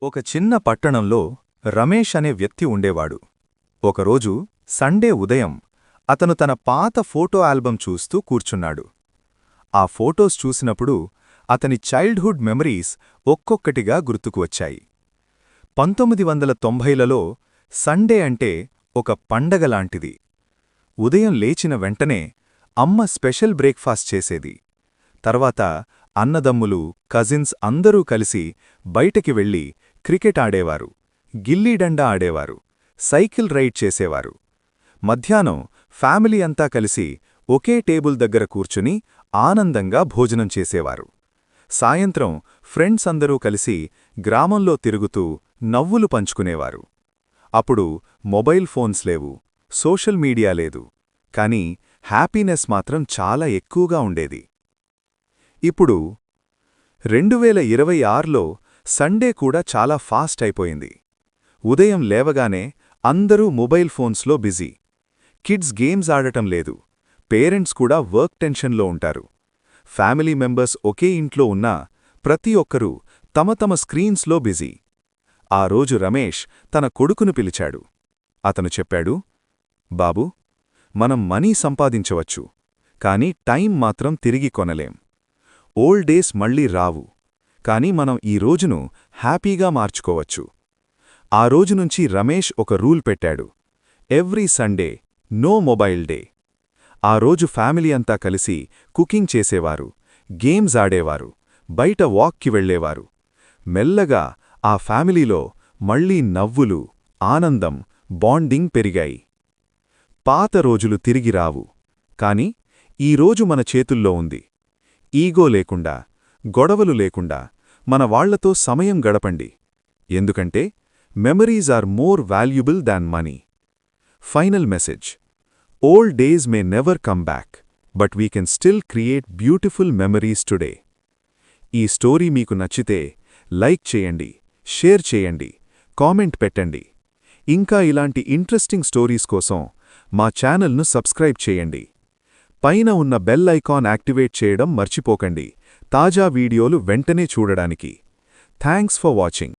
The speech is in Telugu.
ఒక చిన్న పట్టణంలో రమేష్ అనే వ్యక్తి ఉండేవాడు. ఒకరోజు సండే ఉదయం అతను తన పాత ఫోటో ఆల్బమ్ చూస్తూ కూర్చున్నాడు. ఆ ఫోటోస్ చూసినప్పుడు అతని చైల్డ్హుడ్ మెమరీస్ ఒక్కొక్కటిగా గుర్తుకు వచ్చాయి. 1990లలో సండే అంటే ఒక పండగలాంటిది. ఉదయం లేచిన వెంటనే అమ్మ స్పెషల్ బ్రేక్ఫాస్ట్ చేసేది. తర్వాత అన్నదమ్ములు, కజిన్స్ అందరూ కలిసి బయటికి వెళ్లి క్రికెట్ ఆడేవారు, గిల్లీడండా ఆడేవారు, సైకిల్ రైడ్ చేసేవారు. మధ్యాహ్నం ఫ్యామిలీ అంతా కలిసి ఒకే టేబుల్ దగ్గర కూర్చుని ఆనందంగా భోజనం చేసేవారు. సాయంత్రం ఫ్రెండ్స్ అందరూ కలిసి గ్రామంలో తిరుగుతూ నవ్వులు పంచుకునేవారు. అప్పుడు మొబైల్ ఫోన్స్ లేవు, సోషల్ మీడియా లేదు, కానీ హ్యాపీనెస్ మాత్రం చాలా ఎక్కువగా ఉండేది. ఇప్పుడు 2026లో సండే కూడా చాలా ఫాస్ట్ అయిపోయింది. ఉదయం లేవగానే అందరూ మొబైల్ ఫోన్స్లో బిజీ. కిడ్స్ గేమ్స్ ఆడటం లేదు, పేరెంట్స్ కూడా వర్క్ టెన్షన్లో ఉంటారు. ఫ్యామిలీ మెంబర్స్ ఒకే ఇంట్లో ఉన్నా ప్రతి ఒక్కరూ తమ తమ స్క్రీన్స్లో బిజీ. ఆ రోజు రమేష్ తన కొడుకును పిలిచాడు. అతను చెప్పాడు, బాబూ, మనం మనీ సంపాదించవచ్చు, కానీ టైం మాత్రం తిరిగి కొనలేం. ఓల్డ్ డేస్ మళ్లీ రావు, కానీ మనం ఈ రోజును హ్యాపీగా మార్చుకోవచ్చు. ఆ రోజునుంచి రమేష్ ఒక రూల్ పెట్టాడు: every Sunday no mobile day. ఆ రోజు ఫ్యామిలీ అంతా కలిసి కుకింగ్ చేసేవారు, గేమ్స్ ఆడేవారు, బయట వాక్కి వెళ్లేవారు. మెల్లగా ఆ ఫ్యామిలీలో మళ్లీ నవ్వులు, ఆనందం, బాండింగ్ పెరిగాయి. పాత రోజులు తిరిగి రావు, కాని ఈరోజు మన చేతుల్లో ఉంది. ఈగో లేకుండా, గొడవలు లేకుండా మన వాళ్లతో సమయం గడపండి. ఎందుకంటే memories are more valuable than money. Final message: old days may never come back, but we can still create beautiful memories today. ఈ స్టోరీ మీకు నచ్చితే లైక్ చేయండి, షేర్ చేయండి, కామెంట్ పెట్టండి. ఇంకా ఇలాంటి ఇంట్రెస్టింగ్ స్టోరీస్ కోసం మా ఛానల్ను సబ్స్క్రైబ్ చేయండి. పైన ఉన్న బెల్ ఐకాన్ యాక్టివేట్ చేయడం మర్చిపోకండి, తాజా వీడియోలు వెంటనే చూడడానికి. Thanks for watching.